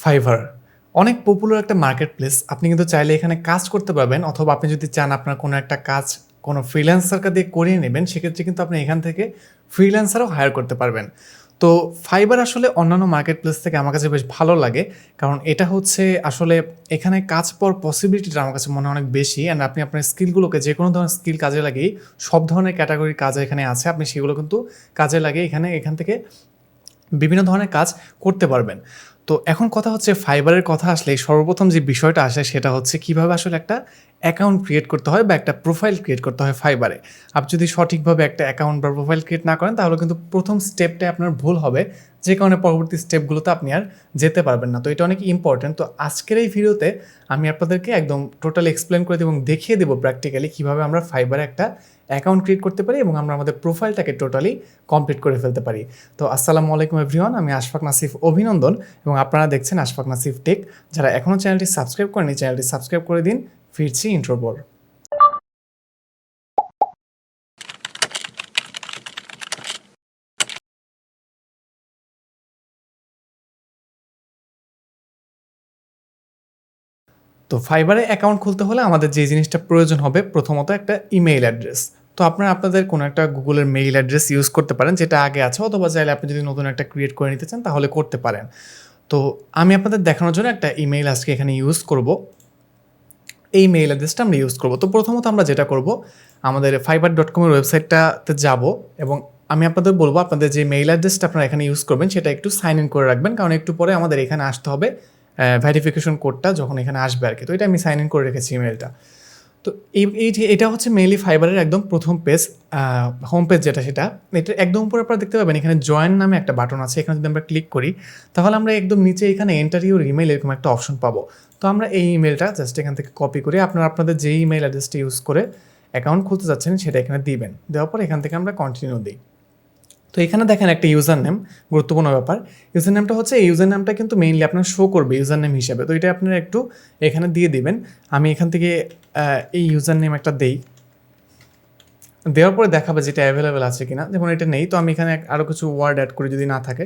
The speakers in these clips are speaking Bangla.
ফাইভার অনেক পপুলার একটা মার্কেট প্লেস। আপনি কিন্তু চাইলে এখানে কাজ করতে পারবেন, অথবা আপনি যদি চান আপনার কোনো একটা কাজ কোনো ফ্রিল্যান্সারকে দিয়ে করিয়ে নেবেন, সেক্ষেত্রে কিন্তু আপনি এখান থেকে ফ্রিল্যান্সারও হায়ার করতে পারবেন। তো ফাইবার আসলে অন্যান্য মার্কেট প্লেস থেকে আমার কাছে বেশ ভালো লাগে, কারণ এটা হচ্ছে আসলে এখানে কাজ পাওয়ার পসিবিলিটিটা আমার কাছে মনে হয় অনেক বেশি। অ্যান্ড আপনি আপনার স্কিলগুলোকে যে কোনো ধরনের স্কিল কাজে লাগিয়ে সব ধরনের ক্যাটাগরির কাজ এখানে আছে, আপনি সেগুলো কিন্তু কাজে লাগিয়ে এখান থেকে বিভিন্ন ধরনের কাজ করতে পারবেন। তো এখন কথা হচ্ছে, ফাইবারের কথা আসলে সর্বপ্রথম যে বিষয়টা আসে সেটা হচ্ছে কীভাবে আসলে একটা অ্যাকাউন্ট ক্রিয়েট করতে হয় বা একটা প্রোফাইল ক্রিয়েট করতে হয় ফাইবারে। আপনি যদি সঠিকভাবে একটা অ্যাকাউন্ট বা প্রোফাইল ক্রিয়েট না করেন, তাহলে কিন্তু প্রথম স্টেপটাই আপনার ভুল হবে, যে কারণে পরবর্তী স্টেপগুলোতে আপনি আর যেতে পারবেন না। তো এটা অনেক ইম্পর্ট্যান্ট। তো আজকের এই ভিডিওতে আমি আপনাদেরকে একদম টোটালি এক্সপ্লেন করে দেবো এবং দেখিয়ে দেবো প্র্যাকটিক্যালি কীভাবে আমরা ফাইবারে একটা অ্যাকাউন্ট ক্রিয়েট করতে পারি এবং আমরা আমাদের প্রোফাইলটাকে টোটালি কমপ্লিট করে ফেলতে পারি। তো আসসালামু আলাইকুম এভরিওয়ান, আমি আশফাক নাসিফ অভিনন্দন এবং আপনারা দেখছেন আশফাক নাসিফ টেক। যারা এখনও চ্যানেলটি সাবস্ক্রাইব করেনি, চ্যানেলটি সাবস্ক্রাইব করে দিন। ফিরছি ইন্ট্রোর পর। তো ফাইবারে অ্যাকাউন্ট খুলতে হলে আমাদের যে জিনিসটা প্রয়োজন হবে, প্রথমত একটা ইমেইল অ্যাড্রেস। তো আপনারা আপনাদের কোনো একটা গুগলের মেইল অ্যাড্রেস ইউজ করতে পারেন যেটা আগে আছে, অথবা চাইলে আপনি যদি নতুন একটা ক্রিয়েট করে নিতে চান তাহলে করতে পারেন। তো আমি আপনাদের দেখানোর জন্য একটা ইমেইল আজকে এখানে ইউজ করব। এই মেইল অ্যাড্রেসটা আমরা ইউজ করব। তো প্রথমত আমরা যেটা করব, আমাদের fiverr.com-এর ওয়েবসাইটটাতে যাব এবং আমি আপনাদের বলবো আপনাদের যে মেইল অ্যাড্রেসটা আপনারা এখানে ইউজ করবেন সেটা একটু সাইন ইন করে রাখবেন, কারণ একটু পরে আমাদের এখানে আসতে হবে ভেরিফিকেশন কোডটা যখন এখানে আসবে আর কি। তো এটা আমি সাইন ইন করে রেখেছি ইমেলটা। তো এটা হচ্ছে মেইনলি ফাইবারের একদম প্রথম পেজ, হোম পেজ যেটা, সেটা এটা একদম উপরে আপনারা দেখতে পাবেন এখানে জয়েন নামে একটা বাটন আছে। এখানে যদি আমরা ক্লিক করি তাহলে আমরা একদম নিচে এখানে এন্টার ইউর ইমেল এরকম একটা অপশন পাবো। তো আমরা এই ইমেলটা জাস্ট এখান থেকে কপি করে আপনাদের যে ইমেল অ্যাড্রেসটা ইউজ করে অ্যাকাউন্ট খুলতে যাচ্ছেন সেটা এখানে দিবেন। দেওয়ার পর এখান থেকে আমরা কন্টিনিউ দিই। তো এখানে দেখেন একটা ইউজার নেম, গুরুত্বপূর্ণ ব্যাপার। ইউজার নেমটা হচ্ছে, এই ইউজার নেমটা কিন্তু মেইনলি আপনার শো করবে ইউজার নেম হিসেবে। তো এটা আপনারা একটু এখানে দিয়ে দিবেন। আমি এখান থেকে এই ইউজার নেম একটা দেই, দেওয়ার পরে দেখাবে যেটা অ্যাভেলেবেল আছে কিনা। যেমন এটা নেই, তো আমি এখানে আরও কিছু ওয়ার্ড অ্যাড করি যদি না থাকে।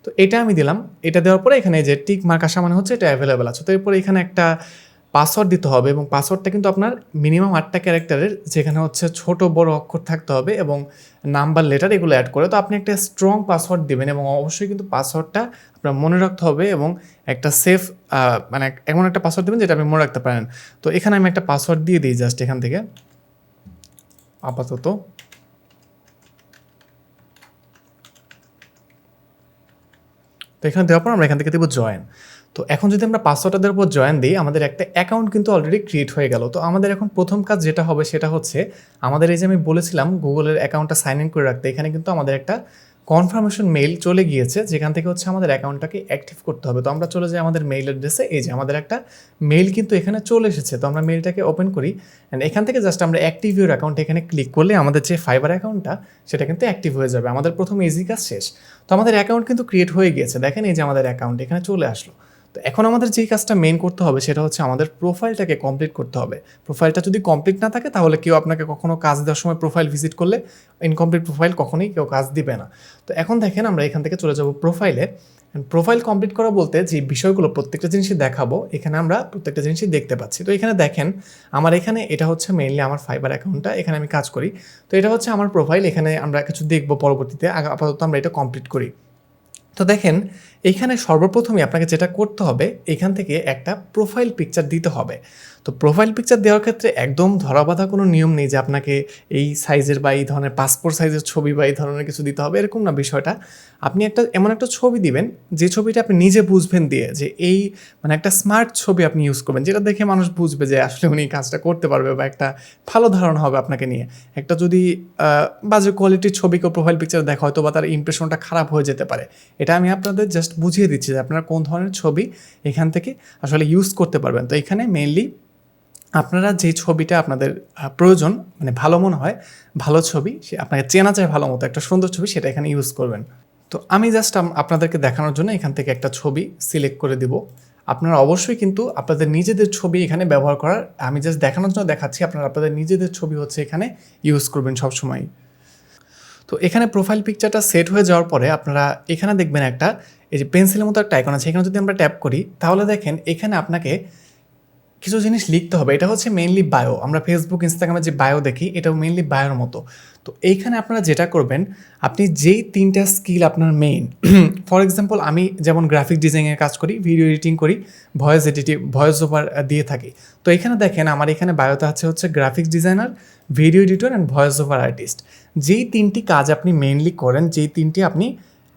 তো এটা আমি দিলাম। এটা দেওয়ার পরে এখানে যে টিক মার্ক আসা মানে হচ্ছে এটা অ্যাভেলেবেল আছে। তো এরপরে এখানে একটা পাসওয়ার্ড দিতে হবে এবং পাসওয়ার্ডটা কিন্তু আপনার মিনিমাম 8টা ক্যারেক্টারের, যেখানে হচ্ছে ছোট বড় অক্ষর থাকতে হবে এবং নাম্বার লেটার এগুলো অ্যাড করে। তো আপনি একটা স্ট্রং পাসওয়ার্ড দেবেন এবং অবশ্যই কিন্তু পাসওয়ার্ডটা আপনার মনে রাখতে হবে এবং একটা সেফ মানে এমন একটা পাসওয়ার্ড দেবেন যেটা আপনি মনে রাখতে পারেন। তো এখানে আমি একটা পাসওয়ার্ড দিয়ে দিই জাস্ট এখান থেকে আপাতত। তো এখানে দেওয়ার পর আমরা এখান থেকে দেবো জয়েন। তো এখন যদি আমরা পাসওয়ার্ডটা দেওয়ার পর জয়েন দিই, আমাদের একটা অ্যাকাউন্ট কিন্তু অলরেডি ক্রিয়েট হয়ে গেল। তো আমাদের এখন প্রথম কাজ যেটা হবে সেটা হচ্ছে, আমাদের এই যে আমি বলেছিলাম গুগলের অ্যাকাউন্টটা সাইন ইন করে রাখতে, এখানে কিন্তু আমাদের একটা কনফার্মেশন মেইল চলে গিয়েছে, যেখান থেকে হচ্ছে আমাদের অ্যাকাউন্টটাকে অ্যাক্টিভ করতে হবে। তো আমরা চলে যাই আমাদের মেইল অ্যাড্রেসে। এই যে আমাদের একটা মেইল কিন্তু এখানে চলে এসেছে। তো আমরা মেইলটাকে ওপেন করি অ্যান্ড এখান থেকে জাস্ট আমরা অ্যাক্টিভ ইউর অ্যাকাউন্ট এখানে ক্লিক করলে আমাদের যে ফাইবার অ্যাকাউন্টটা সেটা কিন্তু অ্যাক্টিভ হয়ে যাবে। আমাদের প্রথম ইজি কাজ শেষ। তো আমাদের অ্যাকাউন্ট কিন্তু ক্রিয়েট হয়ে গিয়েছে। দেখেন এই যে আমাদের অ্যাকাউন্ট এখানে চলে আসলো। তো এখন আমাদের যেই কাজটা মেইন করতে হবে সেটা হচ্ছে আমাদের প্রোফাইলটাকে কমপ্লিট করতে হবে। প্রোফাইলটা যদি কমপ্লিট না থাকে তাহলে কেউ আপনাকে কখনো কাজ দেওয়ার সময় প্রোফাইল ভিজিট করলে ইনকমপ্লিট প্রোফাইল কখনোই কেউ কাজ দিবে না। তো এখন দেখেন আমরা এখান থেকে চলে যাব প্রোফাইলে। প্রোফাইল কমপ্লিট করা বলতে যে বিষয়গুলো প্রত্যেকটা জিনিসই দেখাবো, এখানে আমরা প্রত্যেকটা জিনিসই দেখতে পাচ্ছি। তো এখানে দেখেন আমার এখানে এটা হচ্ছে মেইনলি আমার ফাইবার অ্যাকাউন্টটা, এখানে আমি কাজ করি। তো এটা হচ্ছে আমার প্রোফাইল, এখানে আমরা কিছু দেখবো পরবর্তীতে। আপাতত আমরা এটা কমপ্লিট করি। তো দেখেন এইখানে সর্বপ্রথমে আপনাকে যেটা করতে হবে, এখান থেকে একটা প্রোফাইল পিকচার দিতে হবে। তো প্রোফাইল পিকচার দেওয়ার ক্ষেত্রে একদম ধরাবাঁধা কোনো নিয়ম নেই যে আপনাকে এই সাইজের বা এই ধরনের পাসপোর্ট সাইজের ছবি বা এই ধরনের কিছু দিতে হবে, এরকম না বিষয়টা। আপনি এমন একটা ছবি দিবেন যে ছবিটা আপনি নিজে বুঝবেন দিয়ে যে এই মানে একটা স্মার্ট ছবি আপনি ইউজ করবেন, যেটা দেখে মানুষ বুঝবে যে আসলে উনি কাজটা করতে পারবে বা একটা ভালো ধারণা হবে আপনাকে নিয়ে। একটা যদি বাজে কোয়ালিটির ছবি কেউ প্রোফাইল পিকচার দেখা, হয়তো বা তার ইমপ্রেশনটা খারাপ হয়ে যেতে পারে। এটা আমি আপনাদের জাস্ট বুঝিয়ে দিচ্ছি যে আপনারা কোন ধরনের ছবি এখান থেকে আসলে ইউজ করতে পারবেন। তো এখানে মেইনলি আপনারা যে ছবিটা আপনাদের প্রয়োজন, মানে ভালো মনে হয়, ভালো ছবি, সে আপনাকে চেনা যায় ভালো মতো একটা সুন্দর ছবি, সেটা এখানে ইউজ করবেন। তো আমি জাস্ট আপনাদেরকে দেখানোর জন্য এখান থেকে একটা ছবি সিলেক্ট করে দিব। আপনারা অবশ্যই কিন্তু আপনাদের নিজেদের ছবি এখানে ব্যবহার করার, আমি জাস্ট দেখানোর জন্য দেখাচ্ছি, আপনারা আপনাদের নিজেদের ছবি হচ্ছে এখানে ইউজ করবেন সবসময়। তো এখানে প্রোফাইল পিকচারটা সেট হয়ে যাওয়ার পরে আপনারা এখানে দেখবেন একটা এই যে পেন্সিলের মতো একটা আইকন আছে, এখানে যদি আমরা ট্যাপ করি তাহলে দেখেন এখানে আপনাকে কিছু জিনিস লিখতে হবে। এটা হচ্ছে মেইনলি বায়ো, আমরা ফেসবুক ইনস্টাগ্রামে যে বায়ো দেখি এটাও মেইনলি বায়োর মতো। তো এইখানে আপনারা যেটা করবেন, আপনি যেই 3টা স্কিল আপনার মেইন, ফর এক্সাম্পল আমি যেমন গ্রাফিক ডিজাইনের কাজ করি, ভিডিও এডিটিং করি, ভয়েস ওভার দিয়ে থাকি। তো এখানে দেখেন আমার এখানে বায়োতে হচ্ছে graphics designer, video editor and voice over artist. যেই 3টি কাজ আপনি মেইনলি করেন,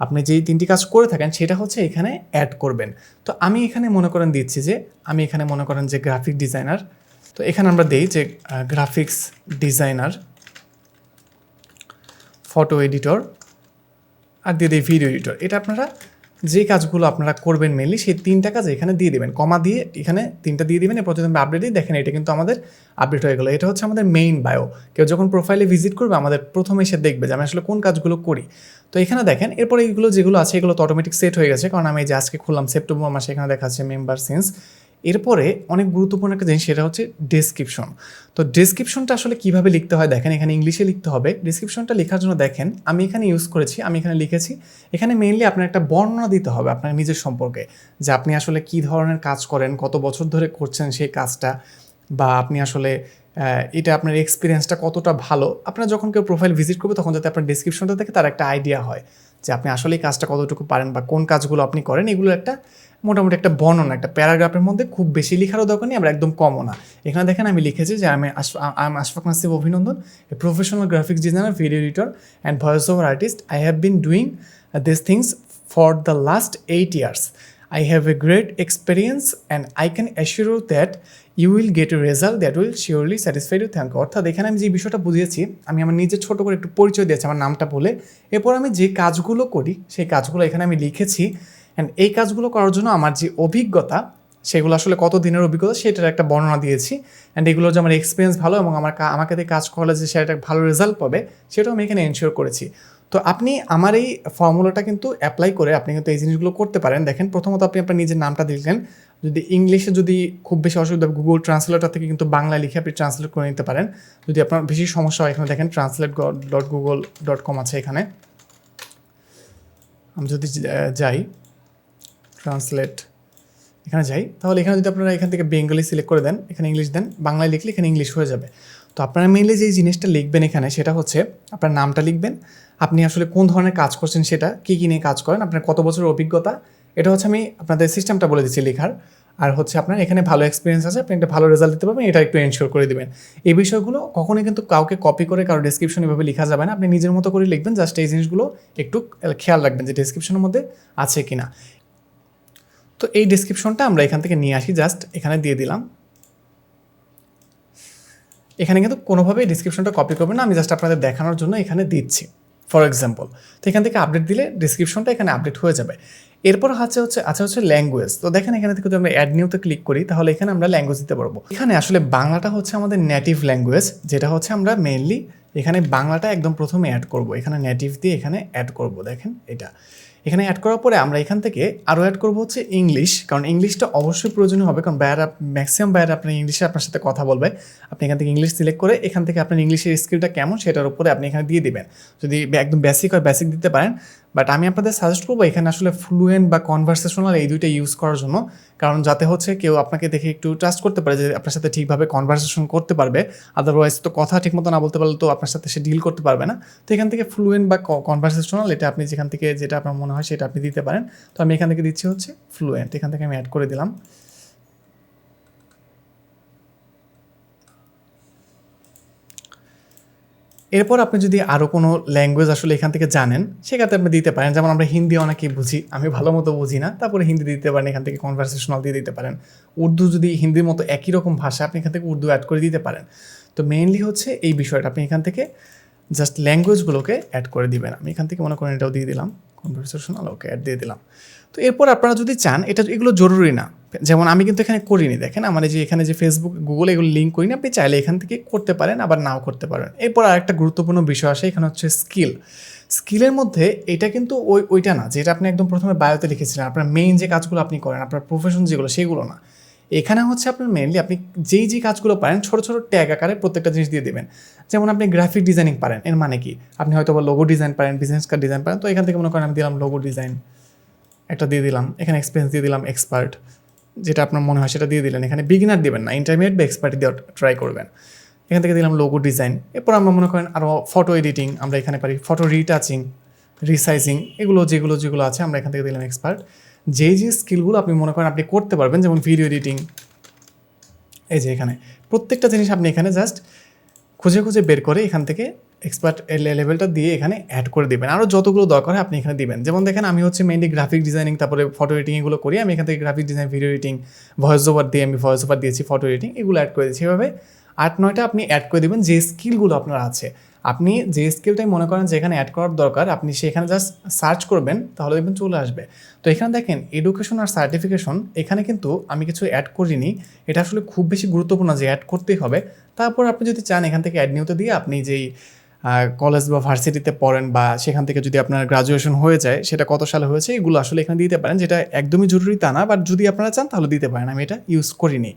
আপনি যেই 3টি কাজ করে থাকেন সেটা হচ্ছে এখানে অ্যাড করবেন। তো আমি এখানে মনে করেন দিচ্ছি যে আমি এখানে মনে করেন যে গ্রাফিক ডিজাইনার, তো এখানে আমরা দিই যে গ্রাফিক্স ডিজাইনার, ফটো এডিটর আর দিয়ে দিই ভিডিও এডিটর। এটা আপনারা যে কাজগুলো আপনারা করবেন মেনলি সেই 3টা কাজ এখানে দিয়ে দেবেন, কমা দিয়ে এখানে 3টা দিয়ে দেবেন। এরপর যদি আমরা আপডেট দিই দেখেন এটা কিন্তু আমাদের আপডেট হয়ে গেলো। এটা হচ্ছে আমাদের মেইন বায়ো। কেউ যখন প্রোফাইলে ভিজিট করবে আমাদের প্রথমে এসে দেখবে যে আমি আসলে কোন কাজগুলো করি। তো এখানে দেখেন এরপরে এইগুলো যেগুলো আছে এগুলো তো অটোমেটিক সেট হয়ে গেছে, কারণ আমি যে আজকে খুললাম সেপ্টেম্বর মাসে, এখানে দেখা যাচ্ছে মেম্বার সিন্স। এরপরে অনেক গুরুত্বপূর্ণ একটা জিনিস, সেটা হচ্ছে ডেসক্রিপশন। তো ডেসক্রিপশনটা আসলে কীভাবে লিখতে হয় দেখেন, এখানে ইংলিশে লিখতে হবে। ডেসক্রিপশনটা লেখার জন্য দেখেন আমি এখানে ইউজ করেছি, আমি এখানে লিখেছি। এখানে মেইনলি আপনার একটা বর্ণনা দিতে হবে আপনার নিজের সম্পর্কে, যে আপনি আসলে কী ধরনের কাজ করেন, কত বছর ধরে করছেন সেই কাজটা, বা আপনি আসলে এটা আপনার এক্সপিরিয়েন্সটা কতটা ভালো। আপনার যখন কেউ প্রোফাইল ভিজিট করবে তখন যাতে আপনার ডেসক্রিপশনটা থেকে তার একটা আইডিয়া হয় যে আপনি আসলে এই কাজটা কতটুকু পারেন বা কোন কাজগুলো আপনি করেন। এগুলো একটা মোটামুটি একটা বর্ণনা, একটা প্যারাগ্রাফের মধ্যে খুব বেশি লেখারও দরকার নেই, আমরা একদম কমও না। এখানে দেখেন আমি লিখেছি যে আমি আশফাক নাসিব অভিনন্দন, a professional graphics designer, video editor and voice over artist. I have been doing this things for the last 8 years. I have a great experience and I can assure you that you will get a result that will surely satisfy you. Thank you. অর্থাৎ এখানে আমি যে বিষয়টা বুঝিয়েছি, আমি আমার নিজের ছোট করে একটু পরিচয় দিয়েছি আমার নামটা বলে। এরপর আমি যে কাজগুলো করি সেই কাজগুলো এখানে আমি লিখেছি, অ্যান্ড এই কাজগুলো করার জন্য আমার যে অভিজ্ঞতা, সেগুলো আসলে কত দিনের অভিজ্ঞতা সেটার একটা বর্ণনা দিয়েছি। অ্যান্ড এগুলো যে আমার এক্সপিরিয়েন্স ভালো এবং আমাকে দিয়ে কাজ করলে যে সেটা ভালো রেজাল্ট পাবে সেটাও আমি এখানে এনশিওর করেছি। তো আপনি আমার এই ফর্মুলাটা কিন্তু অ্যাপ্লাই করে আপনি কিন্তু এই জিনিসগুলো করতে পারেন। দেখেন প্রথমত আপনি আপনার নিজের নামটা দিলেন, যদি ইংলিশে যদি খুব বেশি অসুবিধা, গুগল ট্রান্সলেটর থেকে কিন্তু বাংলা লিখে আপনি ট্রান্সলেট করে নিতে পারেন। যদি আপনার বেশি সমস্যা হয় এখানে দেখেন translate.google.com আছে। এখানে আমি যদি যাই ট্রান্সলেট, এখানে যাই, তাহলে এখানে যদি আপনারা এখান থেকে বেঙ্গলি সিলেক্ট করে দেন, এখানে ইংলিশ দেন, বাংলায় লিখলে এখানে ইংলিশ হয়ে যাবে। তো আপনারা মেইনলি যে জিনিসটা লিখবেন এখানে সেটা হচ্ছে আপনার নামটা লিখবেন, আপনি আসলে কোন ধরনের কাজ করছেন, সেটা কী কী নিয়ে কাজ করেন, আপনার কত বছরের অভিজ্ঞতা, এটা হচ্ছে আমি আপনাদের সিস্টেমটা বলে দিচ্ছি লেখার। আর হচ্ছে আপনার এখানে ভালো এক্সপিরিয়েন্স আছে, আপনি একটা ভালো রেজাল্ট দিতে পারবেন, এটা একটু এনশিওর করে দেবেন। এই বিষয়গুলো কখনোই কিন্তু কাউকে কপি করে কারো ডেসক্রিপশন এভাবে লেখা যাবে না, আপনি নিজের মতো করে লিখবেন। জাস্ট এই জিনিসগুলো একটু খেয়াল রাখবেন যে ডেসক্রিপশনের মধ্যে আছে কিনা। তো এই ডেসক্রিপশনটা আমরা এখান থেকে নিয়ে আসি, জাস্ট এখানে দিয়ে দিলাম। এখানে কিন্তু কোনোভাবেই ডিসক্রিপশনটা কপি করবেন না, আমি জাস্ট আপনাদের দেখানোর জন্য এখানে দিচ্ছি ফর এক্সাম্পল। তো এখান থেকে আপডেট দিলে ডিসক্রিপশনটা এখানে আপডেট হয়ে যাবে। এরপর হচ্ছে ল্যাঙ্গুয়েজ। তো দেখেন এখানে থেকে যদি আমরা অ্যাড নিউতে ক্লিক করি তাহলে এখানে আমরা ল্যাঙ্গুয়েজ দিতে পারবো। এখানে আসলে বাংলাটা হচ্ছে আমাদের নেটিভ ল্যাঙ্গুয়েজ, যেটা হচ্ছে আমরা মেইনলি এখানে বাংলাটা একদম প্রথমে অ্যাড করব। এখানে নেটিভ দিয়ে এখানে অ্যাড করব, দেখেন এটা এখানে অ্যাড করার পরে আমরা এখান থেকে আরও অ্যাড করবো হচ্ছে ইংলিশ, কারণ ইংলিশটা অবশ্যই প্রয়োজনীয় হবে, কারণ ম্যাক্সিমাম বাইরে আপনার ইংলিশে আপনার সাথে কথা বলবে। আপনি এখান থেকে ইংলিশ সিলেক্ট করে এখান থেকে আপনার ইংলিশের স্কিলটা কেমন সেটার উপরে আপনি এখানে দিয়ে দিবেন। যদি একদম বেসিক হয় বেসিক দিতে পারেন, বাট আমি আপনাদের সাজেস্ট করবো এখানে আসলে ফ্লুয়েন্ট বা কনভারসেশনাল এই দুইটা ইউজ করার জন্য, কারণ যাতে হচ্ছে কেউ আপনাকে দেখে একটু ট্রাস্ট করতে পারে যে আপনার সাথে ঠিকভাবে কনভারসেশন করতে পারবে। আদারওয়াইজ তো কথা ঠিকমতো না বলতে পারলে তো আপনার সাথে সে ডিল করতে পারবে না। তো এখান থেকে ফ্লুয়েন্ট বা কনভারসেশনাল এটা আপনি যেখান থেকে যেটা আপনার মনে হয় সেটা আপনি দিতে পারেন। তো আমি এখান থেকে দিচ্ছি হচ্ছে ফ্লুয়েন্ট, এখান থেকে আমি অ্যাড করে দিলাম। এরপর আপনি যদি আরও কোনো ল্যাঙ্গুয়েজ আসলে এখান থেকে জানেন সেক্ষেত্রে আপনি দিতে পারেন। যেমন আমরা হিন্দি অনেকেই বুঝি, আমি ভালো মতো বুঝি না, তারপরে হিন্দি দিতে পারেন, এখান থেকে কনভারসেশনাল দিয়ে দিতে পারেন। উর্দু যদি হিন্দির মতো একই রকম ভাষা, আপনি এখান থেকে উর্দু অ্যাড করে দিতে পারেন। তো মেইনলি হচ্ছে এই বিষয়টা, আপনি এখান থেকে জাস্ট ল্যাঙ্গুয়েজগুলোকে অ্যাড করে দিবেন। আমি এখান থেকে মনে করেন এটাও দিয়ে দিলাম, কনভারসেশনাল ওকে অ্যাড দিয়ে দিলাম। তো এরপর আপনারা যদি চান, এগুলো জরুরি না, যেমন আমি কিন্তু এখানে করিনি, দেখেন আমার যে এখানে যে ফেসবুক গুগল এগুলো লিঙ্ক করিনি, আপনি চাইলে এখান থেকে করতে পারেন আবার নাও করতে পারেন। এরপর আরেকটা গুরুত্বপূর্ণ বিষয় আসে, এখানে হচ্ছে স্কিলের মধ্যে এটা কিন্তু ওইটা না যেটা আপনি একদম প্রথমে বায়োতে লিখেছিলেন, আপনার মেইন যে কাজগুলো আপনি করেন, আপনার প্রফেশন যেগুলো সেগুলো না। এখানে হচ্ছে আপনার মেইনলি আপনি যেই কাজগুলো পারেন ছোটো ছোটো ট্যাগ আকারে প্রত্যেকটা জিনিস দিয়ে দেবেন। যেমন আপনি গ্রাফিক ডিজাইনিং পারেন, এর মানে কি আপনি হয়তো বা লোগো ডিজাইন পারেন, বিজনেস কার্ড ডিজাইন পারেন, তো এখান থেকে মনে করেন আমি দিলাম লোগো ডিজাইন একটা দিয়ে দিলাম, এখানে এক্সপিরিয়েন্স দিয়ে দিলাম এক্সপার্ট, যেটা আপনার মনে হয় সেটা দিয়ে দিলেন। এখানে বিগিনার দেবেন না, ইন্টারমিডিয়েট বা এক্সপার্ট দিয়ে ট্রাই করবেন। এখান থেকে দিলাম লোগো ডিজাইন। এরপর আমরা মনে করেন আরও ফটো এডিটিং আমরা এখানে পারি, ফটো রিটাচিং, রিসাইজিং, এগুলো যেগুলো আছে আমরা এখান থেকে দিলাম এক্সপার্ট। যে স্কিলগুলো আপনি মনে করেন আপনি করতে পারবেন, যেমন ভিডিও এডিটিং, এই যে এখানে প্রত্যেকটা জিনিস আপনি এখানে জাস্ট খুঁজে বের করে এখান থেকে এক্সপার্ট লেভেলটা দিয়ে এখানে অ্যাড করে দিবেন। আরও যতগুলো দরকার হয় আপনি এখানে দিবেন। যেমন দেখেন আমি হচ্ছে মেইনলি গ্রাফিক ডিজাইনিং তারপরে ফটো এডিটিং এগুলো করি, আমি এখান থেকে graphic design, video editing, voice over দিয়ে আমি ভয়েস ওভার দিয়েছি, ফটো এডিটিং এগুলো অ্যাড করে দিয়েছি। এভাবে 8-9টা আপনি অ্যাড করে দেবেন যে স্কিলগুলো আপনার আছে। আপনি যে স্কিলটাই মনে করেন যে এখানে অ্যাড করার দরকার, আপনি সেখানে জাস্ট সার্চ করবেন, তাহলে দেখবেন চলে আসবে। তো এখানে দেখেন এডুকেশন আর সার্টিফিকেশন, এখানে কিন্তু আমি কিছু অ্যাড করিনি, এটা আসলে খুব বেশি গুরুত্বপূর্ণ যে অ্যাড করতেই হবে। তারপর আপনি যদি চান এখান থেকে অ্যাড নিউতে দিয়ে আপনি যেই কলেজ বা ভার্সিটিতে পড়েন বা সেখান থেকে যদি আপনার গ্রাজুয়েশন হয়ে যায় সেটা কত সালে হয়েছে এগুলো আসলে এখানে দিতে পারেন, যেটা একদমই জরুরি তা না, বাট যদি আপনারা চান তাহলে দিতে পারেন, আমি এটা ইউজ করিনি।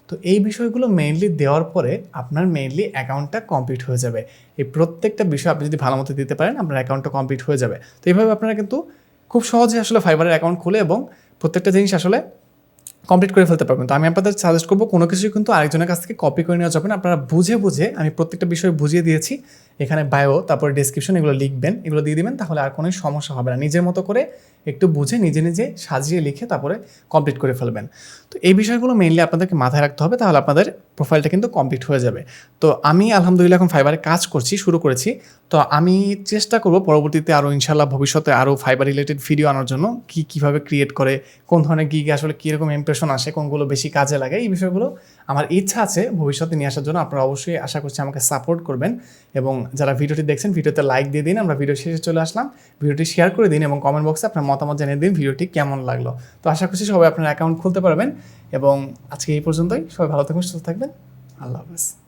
তো এই বিষয়গুলো মেইনলি দেওয়ার পরে আপনার মেইনলি অ্যাকাউন্টটা কমপ্লিট হয়ে যাবে। এই প্রত্যেকটা বিষয় আপনি যদি ভালো মতো দিতে পারেন আপনার অ্যাকাউন্টটা কমপ্লিট হয়ে যাবে। তো এইভাবে আপনারা কিন্তু খুব সহজে আসলে ফাইবারের অ্যাকাউন্ট খুলে এবং প্রত্যেকটা জিনিস আসলে কমপ্লিট করে ফেলতে পারবেন। তো আমি আপনাদের সাজেস্ট করবো কোনো কিছুই কিন্তু আরেকজনের কাছ থেকে কপি করে নেওয়া যাবে না। আপনারা বুঝে আমি প্রত্যেকটা বিষয় বুঝিয়ে দিয়েছি, এখানে বায়ো তারপরে ডেসক্রিপশন এগুলো লিখবেন, এগুলো দিয়ে দিবেন, তাহলে আর কোনো সমস্যা হবে না। নিজের মতো করে একটু বুঝে নিজে সাজিয়ে লিখে তারপরে কমপ্লিট করে ফেলবেন। তো এই বিষয়গুলো মেইনলি আপনাদেরকে মাথায় রাখতে হবে, তাহলে আপনাদের প্রোফাইলটা কিন্তু কমপ্লিট হয়ে যাবে। তো আমি আলহামদুলিল্লাহ এখন ফাইবারে কাজ করছি, শুরু করেছি। তো আমি চেষ্টা করব পরবর্তীতে আরও ইনশাল্লাহ ভবিষ্যতে আরও ফাইবার রিলেটেড ভিডিও আনার জন্য, কীভাবে ক্রিয়েট করে, কোন ধরনের গিগে আসলে কীরকম ইমপ্রেশন আসে, কোনগুলো বেশি কাজে লাগে, এই বিষয়গুলো আমার ইচ্ছা আছে ভবিষ্যতে নিয়ে আসার জন্য। আপনারা অবশ্যই আশা করছি আমাকে সাপোর্ট করবেন এবং যারা ভিডিওটি দেখছেন ভিডিওতে লাইক দিয়ে দিন। আমরা ভিডিও শেষে চলে আসলাম, ভিডিওটি শেয়ার করে দিন এবং কমেন্ট বক্সে আপনার মতামত জানিয়ে দিন ভিডিওটি কেমন লাগলো। তো আশা করছি সবাই আপনার অ্যাকাউন্ট খুলতে পারবেন এবং আজকে এই পর্যন্তই। সবাই ভালো থাকবেন, সুস্থ থাকবেন, আল্লাহ হাফেজ।